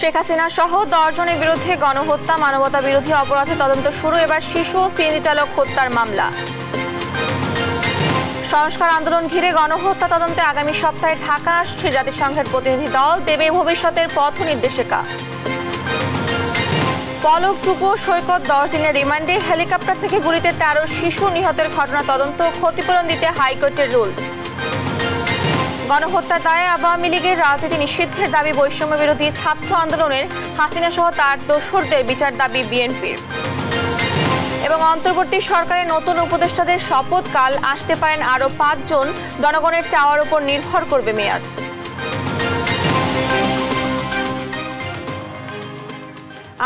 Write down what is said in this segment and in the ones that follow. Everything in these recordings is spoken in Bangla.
শেখ হাসিনা সহ 10 জনের বিরুদ্ধে গণহত্যা মানবতা বিরোধী অপরাধে তদন্ত শুরু। এবার শিশু সিএনজি চালক হত্যার মামলা। সংস্কার আন্দোলন ঘিরে গণহত্যা তদন্তে আগামী সপ্তাহে ঢাকা আসছে জাতিসংঘের প্রতিনিধি দল, দেবে ভবিষ্যতের পথ নির্দেশিকা। পলকটুকু সৈকত 10 দিনের রিমান্ডে, হেলিকপ্টার থেকে গুলিতে 13 শিশু নিহতের ঘটনা তদন্ত, ক্ষতিপূরণ দিতে হাইকোর্টের রুল। গণহত্যার দায়ে আওয়ামী লীগের রাজনীতি নিষিদ্ধের দাবি বৈষম্য বিরোধী ছাত্র আন্দোলনের, হাসিনা সহ তার দোসরদের বিচার দাবি বিএনপির। এবং অন্তর্বর্তী সরকারের নতুন উপদেষ্টাদের শপথ, কাল আসতে পারেন আরও 5 জন, জনগণের চাওয়ার উপর নির্ভর করবে মেয়াদ।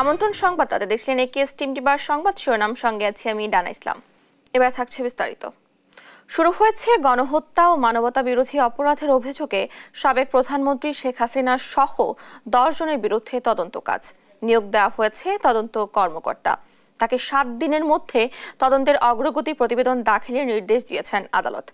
আমন্ত্রণ সংবাদ তাতে দেখছিলেন একেএস টিম টিবার সংবাদ শিরোনাম, সঙ্গে আছি আমি ডানা ইসলাম। এবার থাকছে বিস্তারিত। শুরু হয়েছে গণহত্যা ও মানবতা বিরোধী অপরাধের অভিযোগে সাবেক প্রধানমন্ত্রী শেখ হাসিনা সহ 10 জনের বিরুদ্ধে তদন্ত কাজ। নিয়োগ দেওয়া হয়েছে তদন্ত কর্মকর্তা। তাকে 7 দিনের মধ্যে তদন্তের অগ্রগতি প্রতিবেদন দাখিলের নির্দেশ দিয়েছেন আদালত।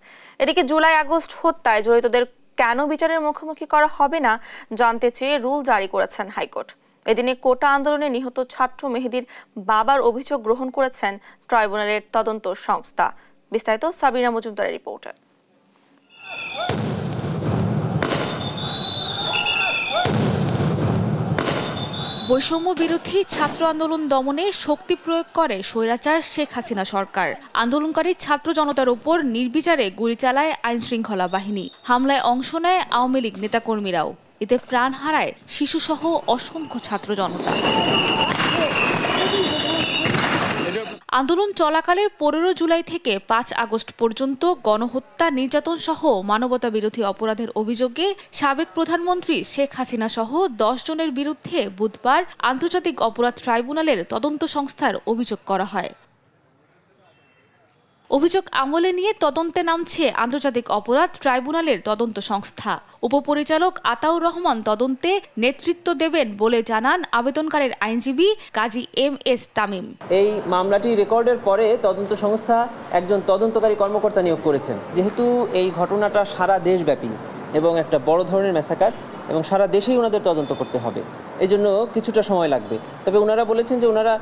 এদিকে জুলাই আগস্ট হত্যায় জড়িতদের কেন বিচারের মুখোমুখি করা হবে না জানতে চেয়ে রুল জারি করেছেন হাইকোর্ট। এদিনে কোটা আন্দোলনে নিহত ছাত্র মেহেদীর বাবার অভিযোগ গ্রহণ করেছেন ট্রাইব্যুনালের তদন্ত সংস্থা। বিস্তারিত সাবিনা মজুমদারের রিপোর্টে। বৈষম্য বিরোধী ছাত্র আন্দোলন দমনে শক্তি প্রয়োগ করে স্বৈরাচার শেখ হাসিনা সরকার। আন্দোলনকারী ছাত্র জনতার উপর নির্বিচারে গুলি চালায় আইন শৃঙ্খলা বাহিনী। হামলায় অংশ নেয় আওয়ামী লীগ নেতাকর্মীরাও। এতে প্রাণ হারায় শিশুসহ অসংখ্য ছাত্র জনতা। আন্দোলন চলাকালে 15 জুলাই থেকে 5 আগস্ট পর্যন্ত গণহত্যা, নির্যাতন সহ মানবতা বিরোধী অপরাধের অভিযোগে সাবেক প্রধানমন্ত্রী শেখ হাসিনা সহ 10 জনের বিরুদ্ধে বুধবার আন্তর্জাতিক অপরাধ ট্রাইব্যুনালের তদন্ত সংস্থার অভিযোগ করা হয়। অভিযোগ আমলে নিয়ে তদন্তে নামছে আন্তর্জাতিক অপরাধ ট্রাইব্যুনালের তদন্ত সংস্থা। উপপরিচালক আতাউর রহমান তদন্তে নেতৃত্ব দেবেন বলে জানান আবেদনকারীর আইনজীবী কাজী MS তামিম। এই মামলাটি রেকর্ডের পরে তদন্ত সংস্থা একজন তদন্তকারী কর্মকর্তা নিয়োগ করেছেন। যেহেতু এই ঘটনাটা সারা দেশব্যাপী এবং একটা বড় ধরনের ম্যাসাকার এবং সারা দেশেই ওনাদের তদন্ত করতে হবে, এই জন্য কিছুটা সময় লাগবে। তবে ওনারা বলেছেন যে ওনারা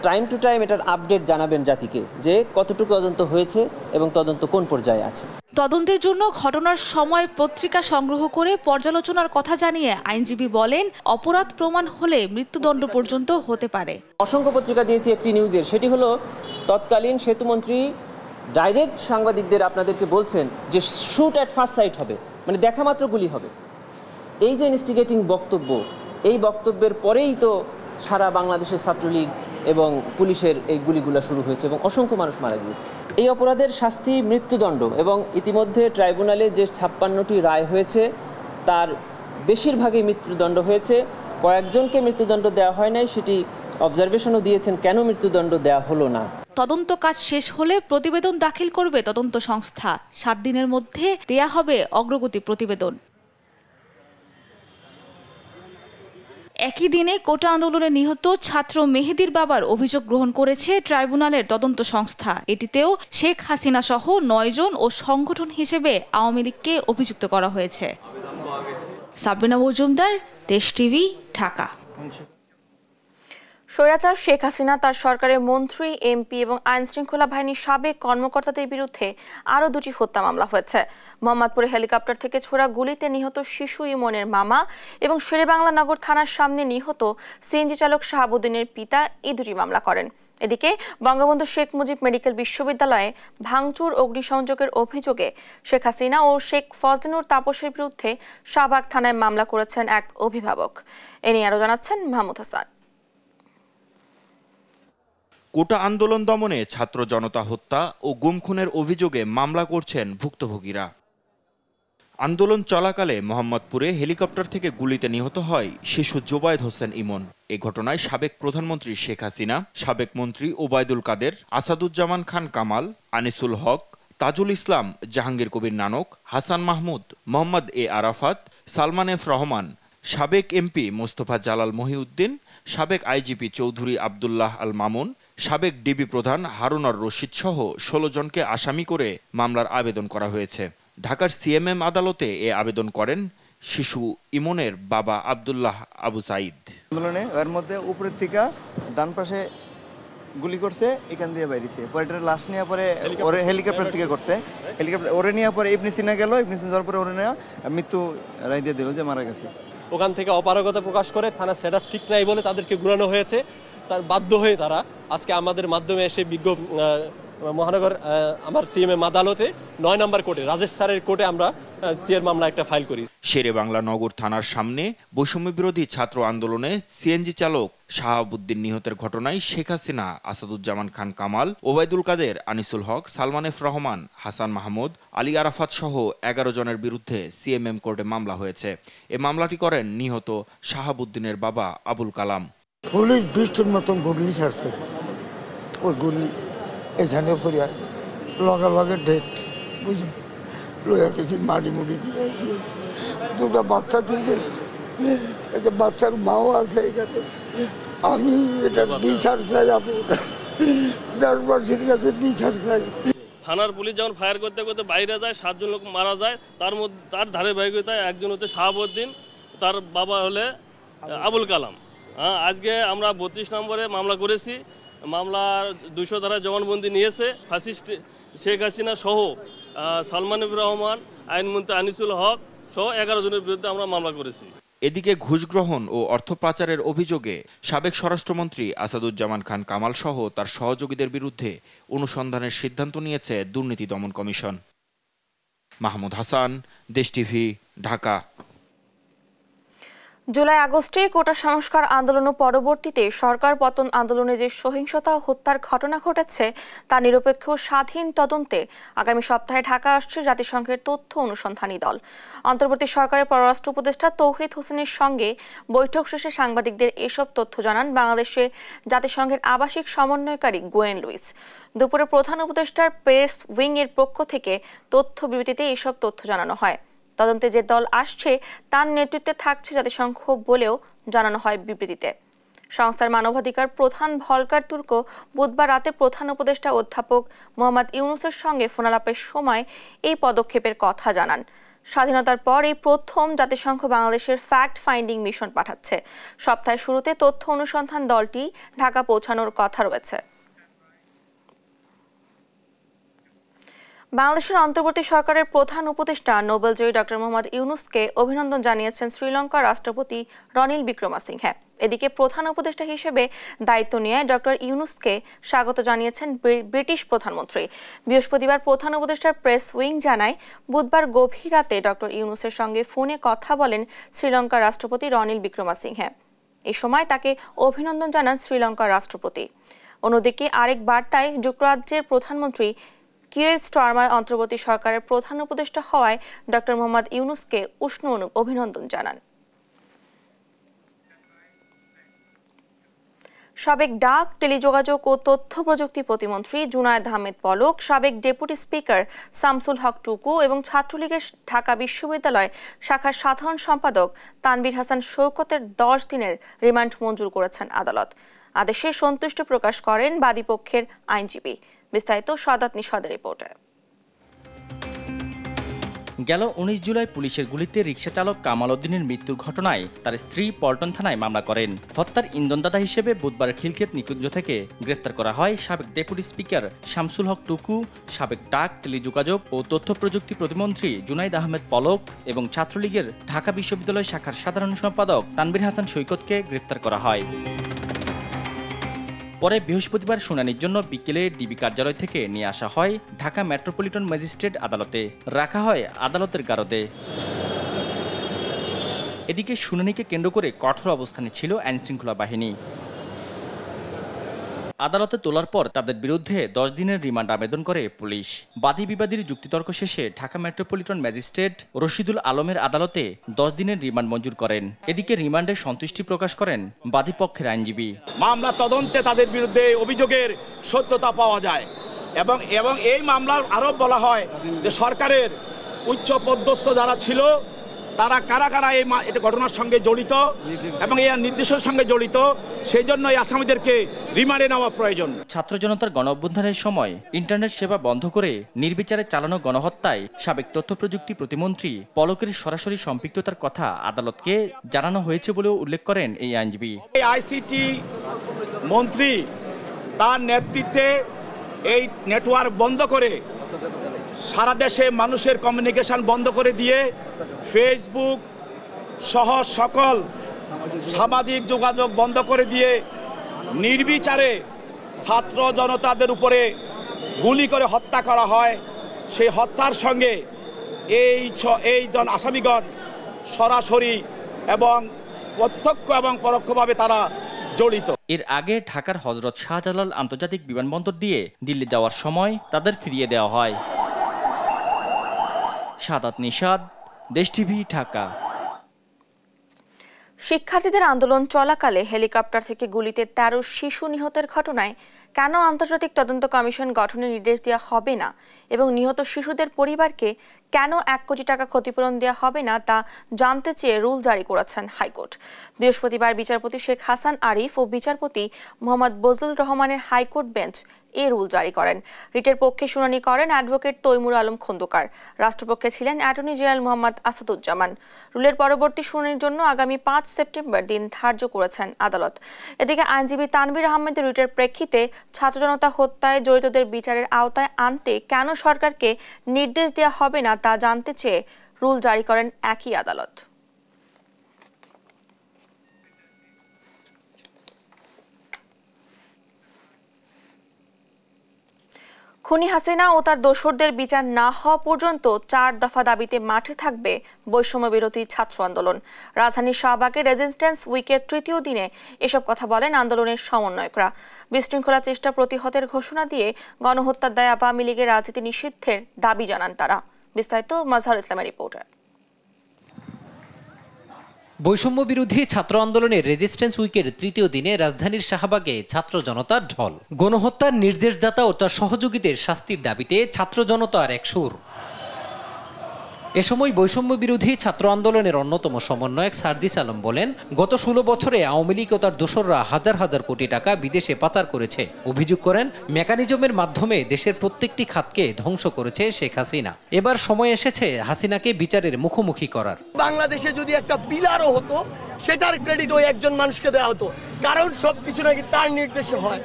টাইম টু টাইম এটার আপডেট জানাবেন জাতিকে, যে কতটুকু তদন্ত হয়েছে এবং তদন্ত কোন পর্যায়ে আছে। তদন্তের জন্য ঘটনার সময় পত্রিকা সংগ্রহ করে পর্যালোচনার কথা জানিয়ে আইনজীবী বলেন, অপরাধ প্রমাণ হলে মৃত্যুদণ্ড পর্যন্ত হতে পারে। অসংখ্য পত্রিকা দিয়েছি একটি নিউজের, সেটি হলো তৎকালীন সেতুমন্ত্রী ডাইরেক্ট সাংবাদিকদের আপনাদেরকে বলছেন যে শুট অ্যাট ফার্স্ট সাইট হবে, মানে দেখা মাত্র গুলি হবে। এই যে ইনস্টিগেটিং বক্তব্য, এই বক্তব্যের পরেই তো সারা বাংলাদেশের ছাত্রলীগ এবং পুলিশের এই গুলিগুলো শুরু হয়েছে এবং অসংখ্য মানুষ মারা গিয়েছে। এই অপরাধের শাস্তি মৃত্যুদণ্ড এবং ইতিমধ্যে ট্রাইব্যুনালে যে 56টি রায় হয়েছে তার বেশিরভাগই মৃত্যুদণ্ড হয়েছে। কয়েকজনকে মৃত্যুদণ্ড দেওয়া হয় নাই, সেটি অবজারভেশনও দিয়েছেন কেন মৃত্যুদণ্ড দেওয়া হলো না। তদন্ত কাজ শেষ হলে প্রতিবেদন দাখিল করবে তদন্ত সংস্থা। 7 দিনের মধ্যে দেয়া হবে অগ্রগতি প্রতিবেদন। একই দিনে কোটা আন্দোলনে নিহত ছাত্র মেহেদীর বাবার অভিযোগ গ্রহণ করেছে ট্রাইব্যুনালের তদন্ত সংস্থা। এটিতেও শেখ হাসিনা সহ 9 জন ও সংগঠন হিসেবে আওয়ামী লীগকে অভিযুক্ত করা হয়েছে। সাবিনা মজুমদার, দেশ টিভি, ঢাকা। স্বৈরাচার শেখ হাসিনা, তার সরকারের মন্ত্রী, এমপি এবং আইন শৃঙ্খলা বাহিনীর সাবেক কর্মকর্তাদের বিরুদ্ধে আরও 2টি হত্যা মামলা হয়েছে। মোহাম্মদপুরে হেলিকপ্টার থেকে ছোড়া গুলিতে নিহত শিশু ইমনের মামা এবং শেরেবাংলা নগর থানার সামনে নিহত সিএনজি চালক শাহাবুদ্দিনের পিতা এই 2টি মামলা করেন। এদিকে বঙ্গবন্ধু শেখ মুজিব মেডিকেল বিশ্ববিদ্যালয়ে ভাঙচুর, অগ্নিসংযোগের অভিযোগে শেখ হাসিনা ও শেখ ফজলুর তাপসের বিরুদ্ধে শাহবাগ থানায় মামলা করেছেন এক অভিভাবক। এ নিয়ে আরও জানাচ্ছেন মাহমুদ হাসান। কোটা আন্দোলন দমনে ছাত্র জনতা হত্যা ও গুম খুনের অভিযোগে মামলা করছেন ভুক্তভোগীরা। আন্দোলন চলাকালে মোহাম্মদপুরে হেলিকপ্টার থেকে গুলিতে নিহত হয় শিশু জোবায়েদ হোসেন ইমন। এ ঘটনায় সাবেক প্রধানমন্ত্রী শেখ হাসিনা, সাবেক মন্ত্রী ওবায়দুল কাদের, আসাদুজ্জামান খান কামাল, আনিসুল হক, তাজুল ইসলাম, জাহাঙ্গীর কবির নানক, হাসান মাহমুদ, মোহাম্মদ এ আরাফাত, সালমান এফ রহমান, সাবেক এমপি মোস্তফা জালাল মহিউদ্দিন, সাবেক আইজিপি চৌধুরী আবদুল্লাহ আল মামুন, সাবেক ডিবি প্রধান হারুন আর রশিদ সহ 16 জনকে আসামি করে মামলার আবেদন করা হয়েছে। ঢাকার সিএমএম আদালতে এ আবেদন করেন শিশু ইমনের বাবা আব্দুল্লাহ আবু সাইদ। আন্দোলনে এর মধ্যে উপরের থেকে ডান পাশে গুলি করছে, এখান দিয়ে বাইরেছে, পরে এটার লাশ নিয়ে পরে ওরে হেলিকপ্টার থেকে করছে, হেলিকপ্টার ওরে নিয়ে পরে ইবনে সিনা গেল, ইবনে সিনা যাওয়ার পরে ওরে নিয়ে মৃত্যু রায় দিয়ে দিল যে মারা গেছে। ওখান থেকে অপারগতা প্রকাশ করে থানা সেটআপ ঠিক নাই বলে তাদেরকে ঘুরানো হয়েছে। তার বাধ্য হয়ে তারা আজকে আমাদের মাধ্যমে এসে মহানগর আমার সিএমএম আদালতে ৯ নম্বর কোর্টে রাজেশ স্যারের কোর্টে আমরা সিএর মামলা একটা ফাইল করি। শেরেবাংলা নগর থানার সামনে বৈষম্য বিরোধী ছাত্র আন্দোলনে সিএনজি চালক শাহাবুদ্দিন নিহতের ঘটনায় শেখ হাসিনা, আসাদুজ্জামান খান কামাল, ওবায়দুল কাদের, আনিসুল হক, সালমান এফ রহমান, হাসান মাহমুদ, আলী আরাফাত সহ ১১ জনের বিরুদ্ধে সিএমএম কোর্টে মামলা হয়েছে। এ মামলাটি করেন নিহত শাহাবুদ্দিনের বাবা আবুল কালাম। পুলিশ ২০টার মতন গুলি ছাড়ছে, ওই গুলি এখানে পড়ে লগে ডেট বুঝলি লইয়া গেছি, মাটি মুড়ি দিয়ে আসিয়েছি, দুটা বাচ্চা তুলছে, একটা বাচ্চার মাও আছে এখানে। আমি এটা বিচার চাই, আপনার দেশবাসীর কাছে বিচার চাই। থানার পুলিশ যখন ফায়ার করতে করতে বাইরে যায়, ৭ জন লোক মারা যায়, তার মধ্যে তার ধারাবাহিকতায় একজন হচ্ছে শাহাবুদ্দিন, তার বাবা হলে আবুল কালাম। আজকে আমরা ৩২ নম্বরে মামলা করেছি। মামলার ২০০ ধারা জবানবন্দি নিয়েছে। ফাসিস্ট শেখ হাসিনা সহ সালমান এফ রহমান, আইনমন্ত্রী আনিসুল হক সহ ১১ জনের বিরুদ্ধে আমরা মামলা করেছি। এদিকে ঘুষ গ্রহণ ও অর্থ পাচারের অভিযোগে সাবেক স্বরাষ্ট্রমন্ত্রী আসাদুজ্জামান খান কামাল সহ তার সহযোগীদের বিরুদ্ধে অনুসন্ধানের সিদ্ধান্ত নিয়েছে দুর্নীতি দমন কমিশন। মাহমুদ হাসান, দেশ টিভি, ঢাকা। জুলাই আগস্টে কোটা সংস্কার আন্দোলন পরবর্তীতে সরকার পতন আন্দোলনে যে সহিংসতা ও হত্যার ঘটনা ঘটেছে তা নিরপেক্ষ স্বাধীন তদন্তে আগামী সপ্তাহে ঢাকা আসছে জাতিসংঘের তথ্য অনুসন্ধানী দল। অন্তর্বর্তী সরকারের পররাষ্ট্র উপদেষ্টা তৌহিদ হোসেনের সঙ্গে বৈঠক শেষে সাংবাদিকদের এসব তথ্য জানান বাংলাদেশে জাতিসংঘের আবাসিক সমন্বয়কারী গোয়েন লুইস। দুপুরে প্রধান উপদেষ্টার প্রেস উইং এর পক্ষ থেকে তথ্য বিবৃতিতে এসব তথ্য জানানো হয়। তদন্তে যে দল আসছে তার নেতৃত্বে থাকছে জাতিসংঘ বলেও জানানো হয় বিবৃতিতে। সংস্থার মানবাধিকার প্রধান ভলকার তুর্ক বুধবার রাতে প্রধান উপদেষ্টা অধ্যাপক মোহাম্মদ ইউনুসের সঙ্গে ফোনালাপের সময় এই পদক্ষেপের কথা জানান। স্বাধীনতার পর এই প্রথম জাতিসংঘ বাংলাদেশের ফ্যাক্ট ফাইন্ডিং মিশন পাঠাচ্ছে। সপ্তাহের শুরুতে তথ্য অনুসন্ধান দলটি ঢাকা পৌঁছানোর কথা রয়েছে। বাংলাদেশের অন্তর্বর্তী সরকারের প্রধান উপদেষ্টা নোবেলজয়ী ডক্টর মোহাম্মদ ইউনুসকে অভিনন্দন জানিয়েছেন শ্রীলঙ্কার রাষ্ট্রপতি রনিল বিক্রমাসিংহে। এদিকে প্রধান উপদেষ্টা হিসেবে দায়িত্ব নিয়ে ডক্টর ইউনুসকে স্বাগত জানিয়েছেন ব্রিটিশ প্রধানমন্ত্রী। বৃহস্পতিবার প্রধান উপদেষ্টার প্রেস উইং জানায়, বুধবার গভীর রাতে ডক্টর ইউনুসের সঙ্গে ফোনে কথা বলেন শ্রীলঙ্কার রাষ্ট্রপতি রনিল বিক্রমাসিংহে। এই সময় তাকে অভিনন্দন জানান শ্রীলঙ্কার রাষ্ট্রপতি। অন্যদিকে আরেক বার্তায় যুক্তরাজ্যের প্রধানমন্ত্রী কিয়ের স্টারমার অন্তর্বর্তী সরকারের প্রধান উপদেষ্টা হওয়ায় ডক্টর মোহাম্মদ ইউনুসকে উষ্ণ অভিনন্দন জানান। সাবেক ডাক, টেলিযোগাযোগ ও তথ্য প্রযুক্তি প্রতিমন্ত্রী জুনায়েদ আহমেদ পলক, সাবেক ডেপুটি স্পিকার শামসুল হক টুকু এবং ছাত্রলীগের ঢাকা বিশ্ববিদ্যালয় শাখার সাধারণ সম্পাদক তানভীর হাসান শওকতের 10 দিনের রিমান্ড মঞ্জুর করেছেন আদালত। আদেশে সন্তুষ্ট প্রকাশ করেন বাদীপক্ষের আইনজীবী। বিস্তারিত সাদাত নিশাদের রিপোর্টে। গেল 19 জুলাই পুলিশের গুলিতে রিকশা চালক কামাল উদ্দিনের মৃত্যুর ঘটনায় তার স্ত্রী পল্টন থানায় মামলা করেন। হত্যার ইন্ধনদাতা হিসেবে বুধবার খিলক্ষেত নিকুঞ্জ থেকে গ্রেফতার করা হয় সাবেক ডেপুটি স্পিকার শামসুল হক টুকু, সাবেক ডাক, টেলিযোগাযোগ ও তথ্য প্রযুক্তি প্রতিমন্ত্রী জুনায়েদ আহমেদ পলক এবং ছাত্রলীগের ঢাকা বিশ্ববিদ্যালয় শাখার সাধারণ সম্পাদক তানভীর হাসান সৈকতকে গ্রেফতার করা হয়। পরে বৃহস্পতিবার শুনানির জন্য বিকেলে ডিবি কার্যালয় থেকে নিয়ে আসা হয় ঢাকা মেট্রোপলিটন ম্যাজিস্ট্রেট আদালতে, রাখা হয় আদালতের গারদে। এদিকে শুনানিকে কেন্দ্র করে কঠোর অবস্থানে ছিল আইনশৃঙ্খলা বাহিনী। আদালতে তোলার পর তাদের বিরুদ্ধে 10 দিনের রিমান্ড আবেদন করে পুলিশ। বাদী বিবাদীর যুক্তিতর্ক শেষে ঢাকা মেট্রোপলিটন ম্যাজিস্ট্রেট রশিদুল আলমের আদালতে 10 দিনের রিমান্ড মঞ্জুর করেন। এদিকে রিমান্ডে সন্তুষ্টি প্রকাশ করেন বাদীপক্ষের আইনজীবী। মামলা তদন্তে তাদের বিরুদ্ধে অভিযোগের সত্যতা পাওয়া যায় এবং এই মামলার আরো বলা হয় যে সরকারের উচ্চ পদস্থ যারা ছিল তারা কারা কারা এই ঘটনার সঙ্গে জড়িত এবং এই নির্দেশের সঙ্গে জড়িত, সেই জন্য এই আসামিদেরকে রিমান্ডে নেওয়া প্রয়োজন। ছাত্র জনতার গণ অভ্যুত্থানের সময় ইন্টারনেট সেবা বন্ধ করে নির্বিচারে চালানো গণহত্যায় সাবেক তথ্য প্রযুক্তি প্রতিমন্ত্রী পলকের সরাসরি সম্পৃক্ততার কথা আদালতকে জানানো হয়েছে বলেও উল্লেখ করেন এই আইনজীবী। এই আইসিটি মন্ত্রী তার নেতৃত্বে এই নেটওয়ার্ক বন্ধ করে সারা দেশে মানুষের কমিউনিকেশন বন্ধ করে দিয়ে ফেসবুক সহ সকল সামাজিক যোগাযোগ বন্ধ করে দিয়ে নির্বিচারে ছাত্র জনতাদের উপরে গুলি করে হত্যা করা হয়। সেই হত্যার সঙ্গে এই আসামিগণ সরাসরি এবং প্রত্যক্ষ এবং পরোক্ষভাবে তারা জড়িত। এর আগে ঢাকার হযরত শাহজালাল আন্তর্জাতিক বিমানবন্দর দিয়ে দিল্লি যাওয়ার সময় তাদের ফিরিয়ে দেওয়া হয়। সাদাত নিশাদ, দেশ টিভি, ঢাকা। শিক্ষার্থীদের আন্দোলন চলাকালে হেলিকপ্টার থেকে গুলিতে ১৩ শিশু নিহতের ঘটনায় কেন আন্তর্জাতিক তদন্ত কমিশন গঠনের নির্দেশ দেওয়া হবে না এবং নিহত শিশুদের পরিবারকে কেন ১ কোটি টাকা ক্ষতিপূরণ দেওয়া হবে না তা জানতে চেয়ে রুল জারি করেছেন হাইকোর্ট। বৃহস্পতিবার বিচারপতি শেখ হাসান আরিফ ও বিচারপতি মোহাম্মদ বজলুর রহমানের হাইকোর্ট বেঞ্চ এ রুল জারি করেন। রিটের পক্ষে শুনানি করেন অ্যাডভোকেট তৈমুর আলম খন্দকার। রাষ্ট্রপক্ষে ছিলেন অ্যাটর্নি জেনারেল মোহাম্মদ আসাদুজ্জামান। রুলের পরবর্তী শুনানির জন্য আগামী ৫ সেপ্টেম্বর দিন ধার্য করেছেন আদালত। এদিকে আইনজীবী তানভীর আহমেদের রিটের প্রেক্ষিতে ছাত্র জনতা হত্যায় জড়িতদের বিচারের আওতায় আনতে কেন সরকারকে নির্দেশ দেওয়া হবে না তা জানতে চেয়ে রুল জারি করেন একই আদালত। খুনি হাসিনা ও তার দোসরদের বিচার না হওয়া পর্যন্ত ৪ দফা দাবিতে মাঠে থাকবে বৈষম্য বিরোধী ছাত্র আন্দোলন। রাজধানীর শাহবাগে রেজিস্ট্যান্স উইকের ৩য় দিনে এসব কথা বলেন আন্দোলনের সমন্বয়করা। বিশৃঙ্খলা চেষ্টা প্রতিহতের ঘোষণা দিয়ে গণহত্যার দায়ে আওয়ামী লীগের রাজনীতি নিষিদ্ধের দাবি জানান তারা। বিস্তারিত মাজহার ইসলামের রিপোর্টে। বৈষম্য বিরোধী ছাত্র আন্দোলনের রেজিস্ট্যান্স উইকের ৩য় দিনে রাজধানীর শাহবাগে ছাত্র জনতার ঢল। গণহত্যার নির্দেশদাতা ও তার সহযোগীদের শাস্তির দাবিতে ছাত্র জনতার এক সুর। এ সময় বৈষম্য বিরোধী ছাত্র আন্দোলনের অন্যতম সমন্বয়ক সার্জিস আলম বলেন, গত ১৬ বছরে আওয়ামী লীগ ও তার দোসররা হাজার হাজার কোটি টাকা বিদেশে পাচার করেছে। অভিযোগ করেন, মেকানিজমের মাধ্যমে দেশের প্রত্যেকটি খাতকে ধ্বংস করেছে শেখ হাসিনা। এবার সময় এসেছে হাসিনাকে বিচারের মুখোমুখি করার। বাংলাদেশে যদি একটা পিলারও হতো, সেটার ক্রেডিট ওই একজন মানুষকে দেওয়া হতো, কারণ সবকিছু নাকি তার নির্দেশে হয়।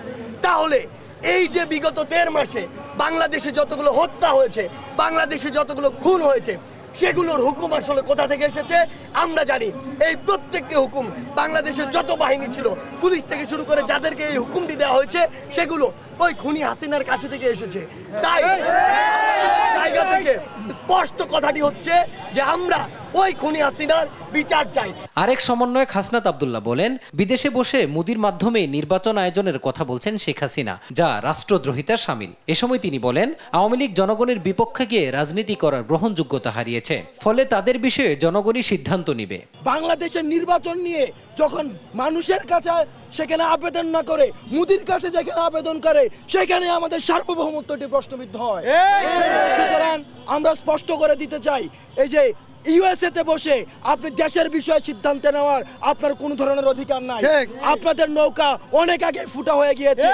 তাহলে এই যে বিগত ১.৫ মাসে বাংলাদেশে যতগুলো হত্যা হয়েছে, বাংলাদেশে যতগুলো খুন হয়েছে, সেগুলোর হুকুম আসলে কোথা থেকে এসেছে আমরা জানি। এই প্রত্যেকটি হুকুম বাংলাদেশের যত বাহিনী ছিল, পুলিশ থেকে শুরু করে যাদেরকে এই হুকুমটি দেওয়া হয়েছে, সেগুলো ওই খুনি হাসিনার কাছে থেকে এসেছে। তাই জায়গা থেকে স্পষ্ট কথাটি হচ্ছে যে আমরা ওই খুনি হাসিনার বিচার চাই। আরেক সমন্বয়ক হাসনাত আব্দুল্লাহ বলেন, বিদেশে বসে মোদির মাধ্যমে নির্বাচন আয়োজনের কথা বলছেন শেখ হাসিনা, যা রাষ্ট্রদ্রোহিতার শামিল। এ সময় তিনি বলেন, আওয়ামী লীগ জনগণের বিপক্ষে গিয়ে রাজনীতি করার গ্রহণযোগ্যতা হারিয়েছে, ফলে তাদের বিষয়ে জনগণই সিদ্ধান্ত নিবে। বাংলাদেশের নির্বাচন নিয়ে যখন মানুষের কাছে সেখানে আবেদন না করে মোদির কাছে যেখানে আবেদন করে, সেখানে আমাদের সার্বভৌমত্বটি প্রশ্নবিদ্ধ হয়। সুতরাং আমরা স্পষ্ট করে দিতে চাই, এই যে ইউএসএতে বসে আপনি দেশের বিষয়ে সিদ্ধান্ত নেওয়ার আপনার কোনো ধরনের অধিকার নাই। আপনাদের নৌকা অনেক আগে ফুটা হয়ে গিয়েছে,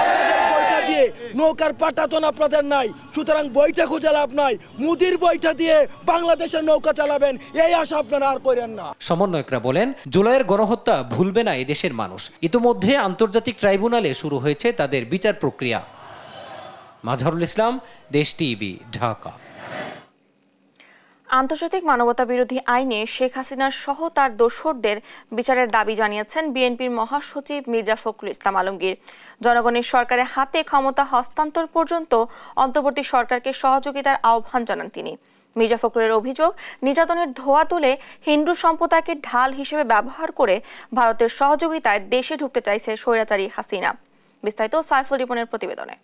আপনাদের বইটা দিয়ে নৌকার পাটাতন আপনাদের নাই। সুতরাং বইটা খুঁজে লাভ নাই, মোদির বইটা দিয়ে বাংলাদেশের নৌকা চালাবেন, এই আশা আপনারা আর করেন না। সমন্বয়করা বলেন, জুলাইয়ের গণহত্যা ভুলবে না এদেশের মানুষ। ইতিমধ্যে আন্তর্জাতিক ট্রাইব্যুনালে শুরু হয়েছে তাদের বিচার প্রক্রিয়া। মাজহারুল ইসলাম, দেশ টিভি, ঢাকা। আন্তর্জাতিক মানবতা বিরোধী আইনে শেখ হাসিনার সহ তার দোসরদের বিচারের দাবি জানিয়েছেন বিএনপির মহাসচিব মির্জা ফখরুল ইসলাম আলমগীর। জনগণের সরকারের হাতে ক্ষমতা হস্তান্তর পর্যন্ত অন্তর্বর্তী সরকারকে সহযোগিতার আহ্বান জানান তিনি। মির্জা ফখরুলের অভিযোগ, নির্যাতনের ধোঁয়া তুলে হিন্দু সম্প্রদায়কে ঢাল হিসেবে ব্যবহার করে ভারতের সহযোগিতায় দেশে ঢুকতে চাইছে স্বৈরাচারী হাসিনা। বিস্তারিত সাইফুল রিপনের প্রতিবেদনে।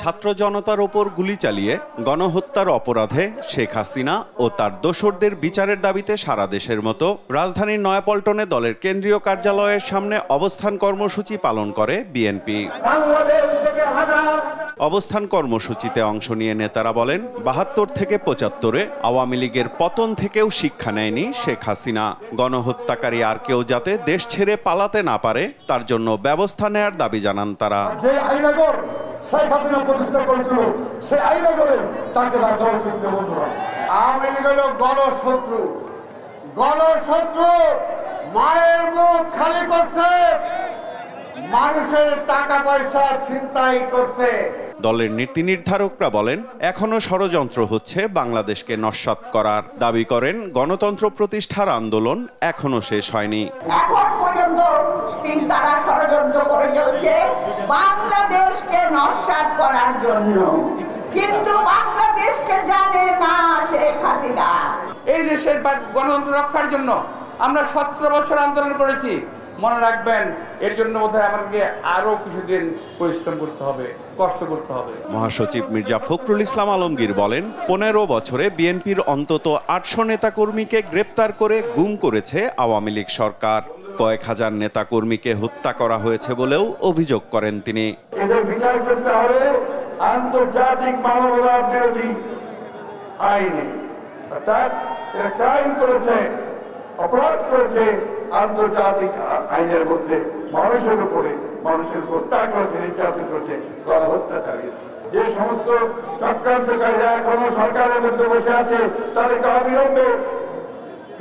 ছাত্র জনতার ওপর গুলি চালিয়ে গণহত্যার অপরাধে শেখ হাসিনা ও তার দোসরদের বিচারের দাবিতে সারা দেশের মতো রাজধানীর নয়াপল্টনে দলের কেন্দ্রীয় কার্যালয়ের সামনে অবস্থান কর্মসূচি পালন করে বিএনপি। অবস্থান কর্মসূচিতে অংশ নিয়ে নেতারা বলেন ৭২ থেকে ৭৫-এ আওয়ামী লীগের পতন থেকেও শিক্ষা নেয়নি শেখ হাসিনা। গণহত্যাকারী আর কেউ যাতে দেশ ছেড়ে পালাতে না পারে তার জন্য ব্যবস্থা নেয়ার দাবি জানান তারা। যে আইনাগর শেখ হাসিনা প্রতিষ্ঠা করেছিল সেই আইনাগরে তাকে রাখা উচিত। বন্ধুরা, আওয়ামী লীগ হল গণশত্রু। গণশত্রু মায়ের মুখ খালি করছে, মানুষের টাকা পয়সা ছিনতাই করছে। দলের নীতি নির্ধারকরা বলেন এখনো ষড়যন্ত্র হচ্ছে বাংলাদেশকে নস্যাৎ করার। দাবি করেন গণতন্ত্র প্রতিষ্ঠার আন্দোলন এখনো শেষ হয়নি। এখন পর্যন্ত তারা ষড়যন্ত্র করে চলছে বাংলাদেশকে নস্যাৎ করার জন্য, কিন্তু বাংলাদেশকে জানে না শেখ হাসিনা। এই দেশের গণতন্ত্র রক্ষার জন্য আমরা 17 বছর আন্দোলন করেছি। মনে রাখবেন, এর জন্য বোধহয় আমাদেরকে আরো কিছুদিন পরিশ্রম করতে হবে, কষ্ট করতে হবে। মহাসচিব মির্জা ফখরুল ইসলাম আলমগীর বলেন 15 বছরে বিএনপির অন্তত 800 নেতাকর্মীকে গ্রেপ্তার করে গুম করেছে আওয়ামী লীগ সরকার। কয়েক হাজার নেতাকর্মীকে হত্যা করা হয়েছে বলেও অভিযোগ করেন তিনি। এদের বিচার করতে হবে আন্তর্জাতিক মানবাধিকার বিরোধী আইনে, অর্থাৎ এরা ক্রাইম করেছে, অপরাধ করেছে আন্তর্জাতিক আইনের মধ্যে, মানুষের উপরে মানুষের হত্যা করেছে, নির্যাতন করেছে, গণহত্যা চালিয়েছে। যে সমস্ত চক্রান্তকারীরা এখনো সরকারের মধ্যে বসে আছে তাদেরকে অবিলম্বে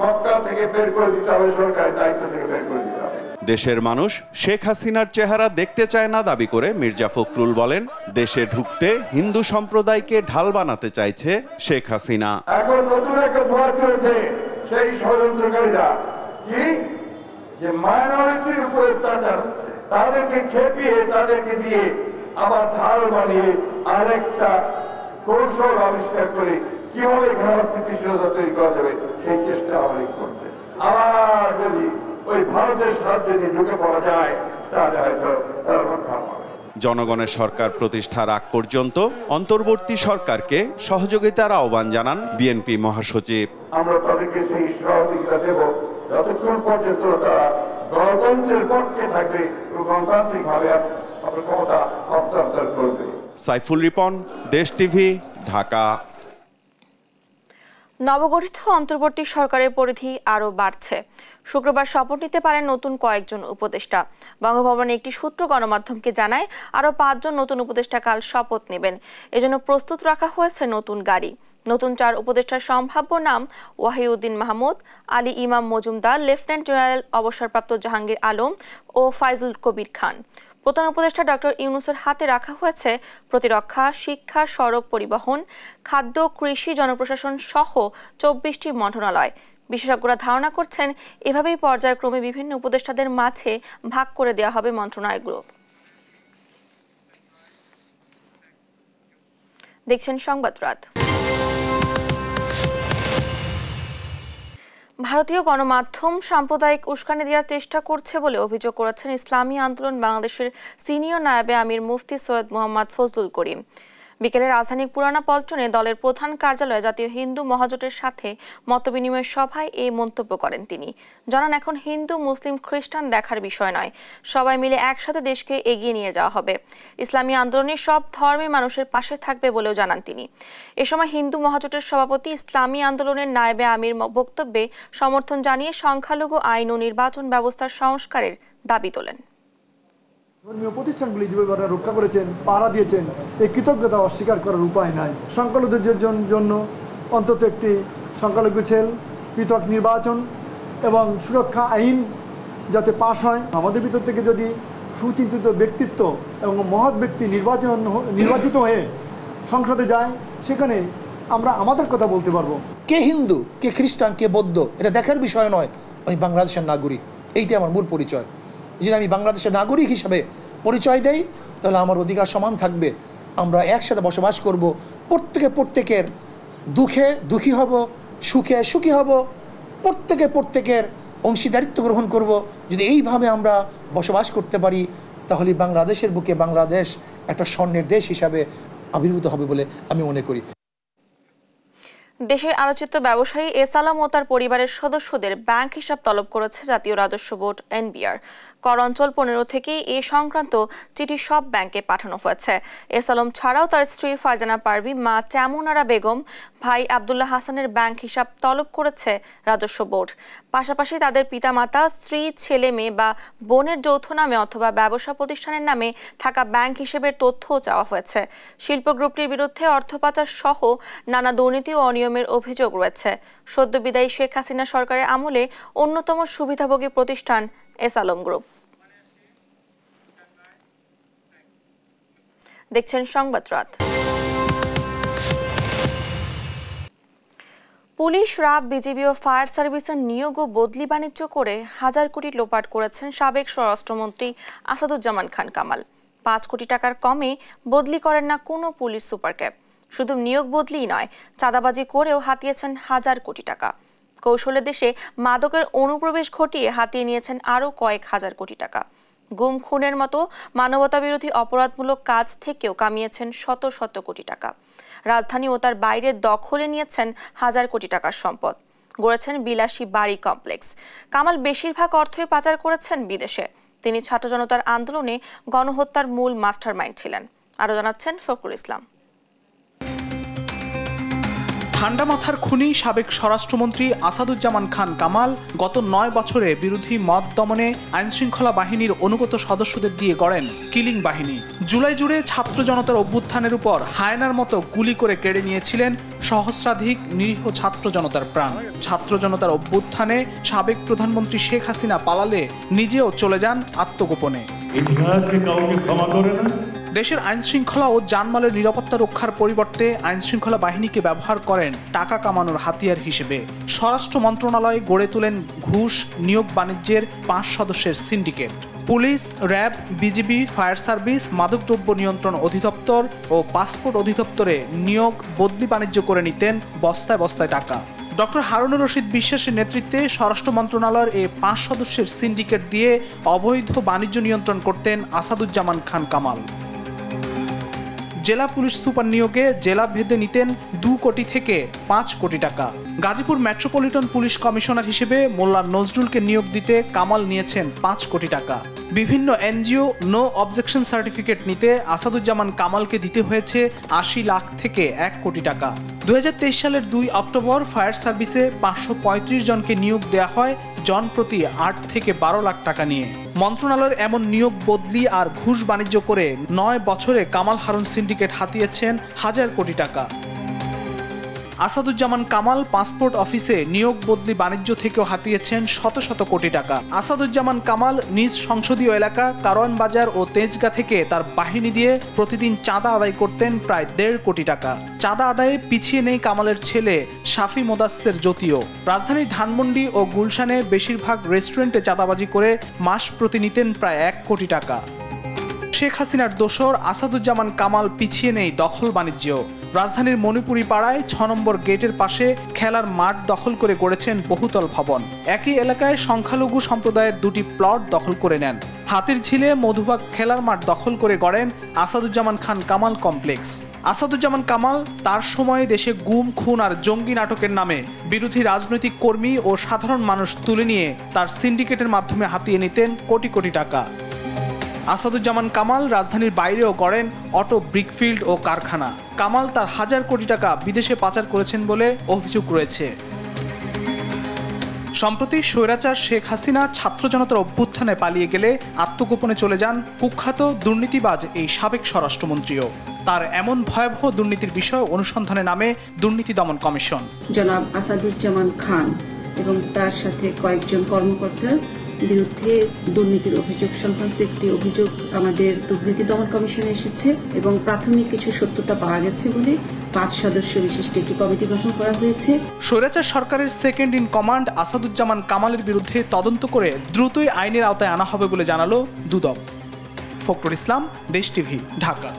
সরকার থেকে বের করে দিতে হবে, সরকারের দায়িত্ব থেকে বের করে দিতে হবে। দেশের মানুষ শেখ হাসিনার চেহারা দেখতে চায় না দাবি করে মির্জা ফখরুল বলেন দেশে ঢুকতে হিন্দু সম্প্রদায়কে ঢাল বানাতে চাইছে শেখ হাসিনা। এখন নতুন একটা জোয়ার তুলেছে সেই ষড়যন্ত্রকারীরা, কি যে মাইনরিটির উপর অত্যাচার, তাদেরকে খেপিয়ে তাদেরকে দিয়ে আবার ঢাল বানিয়ে আরেকটা কৌশল আবিষ্কার করে কিভাবে এখানে অস্থিতিশীলতা তৈরি করা যাবে সেই চেষ্টা অনেক করছে। আবার যদি ওই ভারতের সাহায্যে ঢুকে পড়া যায় তাহলে হয়তো তারা রক্ষা পাবে। জনগণের সরকার প্রতিষ্ঠার আগ পর্যন্ত অন্তর্বর্তী সরকারকে সহযোগিতার আহ্বান জানান বিএনপি মহাসচিব। আমরা তাদেরকে সেই সহযোগিতা দেব যতক্ষণ পর্যন্ত তারা গণতন্ত্রের পক্ষে থাকবে এবং গণতান্ত্রিকভাবে ক্ষমতা হস্তান্তর করবে। সাইফুল রিপন, দেশ টিভি, ঢাকা। নবগঠিত অন্তর্বর্তী সরকারের পরিধি আরও বাড়ছে। শুক্রবার শপথ নিতে পারেন নতুন কয়েকজন উপদেষ্টা। বঙ্গভবনে একটি সূত্র গণমাধ্যমকে জানায় আরও 5 জন নতুন উপদেষ্টা কাল শপথ নেবেন। এজন্য প্রস্তুত রাখা হয়েছে নতুন গাড়ি। নতুন 4 উপদেষ্টার সম্ভাব্য নাম ওয়াহিউদ্দিন মাহমুদ, আলী ইমাম মজুমদার, লেফটেন্যান্ট জেনারেল অবসরপ্রাপ্ত জাহাঙ্গীর আলম ও ফাইজুল কবির খান। প্রধান উপদেষ্টা ডক্টর ইউনূসের হাতে রাখা হয়েছে প্রতিরক্ষা, শিক্ষা, সড়ক পরিবহন, খাদ্য, কৃষি, জনপ্রশাসন সহ 24টি মন্ত্রণালয়। বিশেষজ্ঞরা ধারণা করছেন এভাবেই পর্যায়ক্রমে বিভিন্ন উপদেষ্টাদের মাঝে ভাগ করে দেওয়া হবে মন্ত্রণালয়গুলো। দেখছেন সংবাদ রাত। ভারতীয় গণমাধ্যম সাম্প্রদায়িক উস্কানি দেওয়ার চেষ্টা করছে বলে অভিযোগ করেছেন ইসলামী আন্দোলন বাংলাদেশের সিনিয়র নায়েবে আমির মুফতি সৈয়দ মোহাম্মদ ফজলুল করিম। বিকেলে রাজধানীর পুরানা পল্টনে দলের প্রধান কার্যালয়ে জাতীয় হিন্দু মহাজোটের সাথে মতবিনিময় সভায় এই মন্তব্য করেন তিনি। জানান এখন হিন্দু, মুসলিম, খ্রিস্টান দেখার বিষয় নয়, সবাই মিলে একসাথে দেশকে এগিয়ে নিয়ে যাওয়া হবে। ইসলামী আন্দোলনের সব ধর্মের মানুষের পাশে থাকবে বলেও জানান তিনি। এ সময় হিন্দু মহাজোটের সভাপতি ইসলামী আন্দোলনের নায়েবে আমির বক্তব্যে সমর্থন জানিয়ে সংখ্যালঘু আইন ও নির্বাচন ব্যবস্থার সংস্কারের দাবি তোলেন। ধর্মীয় প্রতিষ্ঠানগুলি যেভাবে রক্ষা করেছেন, পাহারা দিয়েছেন, এই কৃতজ্ঞতা অস্বীকার করার উপায় নাই। সংখ্যালঘুদের জন্য অন্তত একটি সংখ্যালঘু সেল, পৃথক নির্বাচন এবং সুরক্ষা আইন যাতে পাশ হয়। আমাদের ভিতর থেকে যদি সুচিন্তিত ব্যক্তিত্ব এবং মহৎ ব্যক্তি নির্বাচিত হয়ে সংসদে যায়, সেখানে আমরা আমাদের কথা বলতে পারবো। কে হিন্দু, কে খ্রিস্টান, কে বৌদ্ধ, এটা দেখার বিষয় নয়। আমি বাংলাদেশের নাগরিক, এইটা আমার মূল পরিচয়। যদি আমি বাংলাদেশের নাগরিক হিসাবে পরিচয় দেই তাহলে আমার অধিকার সমান থাকবে। আমরা একসাথে বসবাস করব, প্রত্যেকের দুঃখে দুঃখী হব, সুখে সুখী হব, প্রত্যেকের অংশীদারিত্ব গ্রহণ করব। যদি এইভাবে আমরা বসবাস করতে পারি তাহলে বাংলাদেশের বুকে বাংলাদেশ একটা স্বর্ণের দেশ হিসাবে আবির্ভূত হবে বলে আমি মনে করি। দেশে আলোচিত ব্যবসায়ী এস আলম ও তার পরিবারের সদস্যদের ব্যাংক হিসাব তলব করেছে জাতীয় রাজস্ব বোর্ড এনবিআর। কর অঞ্চল 15 থেকে এ সংক্রান্ত চিঠি সব ব্যাংকে পাঠানো হয়েছে। এস আলম ছাড়াও তার স্ত্রী ফারজানা পারভী, মা তেমুনারা বেগম, ভাই আব্দুল্লাহ হাসানের ব্যাংক হিসাব তলব করেছে রাজস্ব বোর্ড। পাশাপাশি তাদের পিতামাতা, স্ত্রী, ছেলে মেয়ে বা বোনের যৌথ নামে অথবা ব্যবসা প্রতিষ্ঠানের নামে থাকা ব্যাংক হিসেবের তথ্যও চাওয়া হয়েছে। শিল্প গ্রুপটির বিরুদ্ধে অর্থ পাচার সহ নানা দুর্নীতি ও অনিয়মের অভিযোগ রয়েছে। সদ্য বিদায়ী শেখ হাসিনা সরকারের আমলে অন্যতম সুবিধাভোগী প্রতিষ্ঠান এস আলম গ্রুপ। দেখছেন সংবাদ রাত। পুলিশ, র্যাব, বিজিবি ও ফায়ার সার্ভিসের নিয়োগ ও বদলি বাণিজ্য করে হাজার কোটি লোপাট করেছেন সাবেক স্বরাষ্ট্রমন্ত্রী আসাদুজ্জামান খান কামাল। 5 কোটি টাকার কমে বদলি করেন না কোনো পুলিশ সুপার ক্যাপ। শুধু নিয়োগ বদলিই নয়, চাঁদাবাজি করেও হাতিয়েছেন হাজার কোটি টাকা। কৌশলে দেশে মাদকের অনুপ্রবেশ ঘটিয়ে হাতিয়ে নিয়েছেন আরও কয়েক হাজার কোটি টাকা। গুম, খুনের মতো মানবতাবিরোধী অপরাধমূলক কাজ থেকেও কামিয়েছেন শত শত কোটি টাকা। রাজধানী ও তার বাইরে দখলে নিয়েছেন হাজার কোটি টাকার সম্পদ, গড়েছেন বিলাসী বাড়ি কমপ্লেক্স। কামাল বেশিরভাগ অর্থই পাচার করেছেন বিদেশে। তিনি ছাত্র জনতার আন্দোলনে গণহত্যার মূল মাস্টারমাইন্ড ছিলেন। আরও জানাচ্ছেন ফখরুল ইসলাম। ঠান্ডা মাথার খুনি সাবেক স্বরাষ্ট্রমন্ত্রী আসাদুজ্জামান খান কামাল গত 9 বছরে বিরোধী মত দমনে আইনশৃঙ্খলা বাহিনীর অনুগত সদস্যদের দিয়ে গড়েন কিলিং বাহিনী। জুলাই জুড়ে ছাত্র জনতার অভ্যুত্থানের উপর হায়নার মতো গুলি করে কেড়ে নিয়েছিলেন সহস্রাধিক নিরীহ ছাত্র জনতার প্রাণ। ছাত্র জনতার অভ্যুত্থানে সাবেক প্রধানমন্ত্রী শেখ হাসিনা পালালে নিজেও চলে যান আত্মগোপনে। দেশের আইনশৃঙ্খলা ও জানমালের নিরাপত্তা রক্ষার পরিবর্তে আইনশৃঙ্খলা বাহিনীকে ব্যবহার করেন টাকা কামানোর হাতিয়ার হিসেবে। স্বরাষ্ট্র মন্ত্রণালয় গড়ে তোলেন ঘুষ, নিয়োগ বাণিজ্যের 5 সদস্যের syndicate. Police, RAB, BGB, fire service, মাদকদ্রব্য নিয়ন্ত্রণ অধিদপ্তর ও পাসপোর্ট অধিদপ্তরে নিয়োগ বদলি বাণিজ্য করে নিতেন বস্তায় বস্তায় টাকা। ডক্টর হারুনুর রশিদ বিশ্বাসের নেতৃত্বে স্বরাষ্ট্র মন্ত্রণালয়ের এই 5 সদস্যের সিন্ডিকেট দিয়ে অবৈধ বাণিজ্য নিয়ন্ত্রণ করতেন আসাদুজ্জামান খান কামাল। জেলা পুলিশ সুপার নিয়োগে জেলা ভেদে নিতেন 2 কোটি থেকে 5 কোটি টাকা। গাজীপুর মেট্রোপলিটন পুলিশ কমিশনার হিসেবে মোল্লা নজরুলকে নিয়োগ দিতে কামাল নিয়েছেন 5 কোটি টাকা। বিভিন্ন এনজিও নো অবজেকশন সার্টিফিকেট নিতে আসাদুজ্জামান কামালকে দিতে হয়েছে 80 লাখ থেকে 1 কোটি টাকা। 2023 সালের 2 অক্টোবর ফায়ার সার্ভিসে 535 জনকে নিয়োগ দেওয়া হয় জনপ্রতি 8 থেকে 12 লাখ টাকা নিয়ে। মন্ত্রণালয়ের এমন নিয়োগ বদলি আর ঘুষ বাণিজ্য করে 9 বছরে কামাল হারুন সিন্ডিকেট হাতিয়েছেন হাজার কোটি টাকা। আসাদুজ্জামান কামাল পাসপোর্ট অফিসে নিয়োগ বদলি বাণিজ্য থেকেও হাতিয়েছেন শত শত কোটি টাকা। আসাদুজ্জামান কামাল নিজ সংসদীয় এলাকা কারওয়ান বাজার ও তেজগাঁ থেকে তার বাহিনী দিয়ে প্রতিদিন চাঁদা আদায় করতেন প্রায় 1.5 কোটি টাকা। চাঁদা আদায়ে পিছিয়ে নেই কামালের ছেলে শাফি মোদাসের জ্যোতিও। রাজধানীর ধানমন্ডি ও গুলশানে বেশিরভাগ রেস্টুরেন্টে চাঁদাবাজি করে মাস প্রতি নিতেন প্রায় 1 কোটি টাকা। শেখ হাসিনার দোসর আসাদুজ্জামান কামাল পিছিয়ে নেই দখল বাণিজ্য। রাজধানীর মণিপুরি পাড়ায় 6 নম্বর গেটের পাশে খেলার মাঠ দখল করে গড়েছেন বহুতল ভবন। একই এলাকায় সংখ্যালঘু সম্প্রদায়ের 2টি প্লট দখল করে নেন। হাতির ঝিলে মধুবাগ খেলার মাঠ দখল করে গড়েন আসাদুজ্জামান খান কামাল কমপ্লেক্স। আসাদুজ্জামান কামাল তার সময়ে দেশে গুম, খুন আর জঙ্গি নাটকের নামে বিরোধী রাজনৈতিক কর্মী ও সাধারণ মানুষ তুলে নিয়ে তার সিন্ডিকেটের মাধ্যমে হাতিয়ে নিতেন কোটি কোটি টাকা। আসাদুজ্জামান কামাল রাজধানীর বাইরেও গড়েন অটো, ব্রিকফিল্ড ও কারখানা। কামাল তার হাজার কোটি টাকা বিদেশে পাচার করেছেন বলে অভিযোগ রয়েছে। সম্প্রতি স্বৈরাচার শেখ হাসিনা ছাত্র জনতার অভ্যুত্থানে পালিয়ে গেলে আত্মগোপনে চলে যান কুখ্যাত দুর্নীতিবাজ এই সাবেক স্বরাষ্ট্রমন্ত্রীও। তার এমন ভয়াবহ দুর্নীতির বিষয় অনুসন্ধানে নামে দুর্নীতি দমন কমিশন। জনাব আসাদুজ্জামান খান এবং তার সাথে কয়েকজন কর্মকর্তার বিরুদ্ধে দুর্নীতির অভিযোগ সংক্রান্ত একটি অভিযোগ আমাদের দুর্নীতি দমন কমিশনে এসেছে এবং প্রাথমিক কিছু সত্যতা পাওয়া গেছে বলে 5 সদস্য বিশিষ্ট একটি কমিটি গঠন করা হয়েছে। স্বৈরাচার সরকারের সেকেন্ড ইন কমান্ড আসাদুজ্জামান কামালের বিরুদ্ধে তদন্ত করে দ্রুতই আইনের আওতায় আনা হবে বলে জানালো দুদক। ফখরুল ইসলাম, দেশ টিভি, ঢাকা।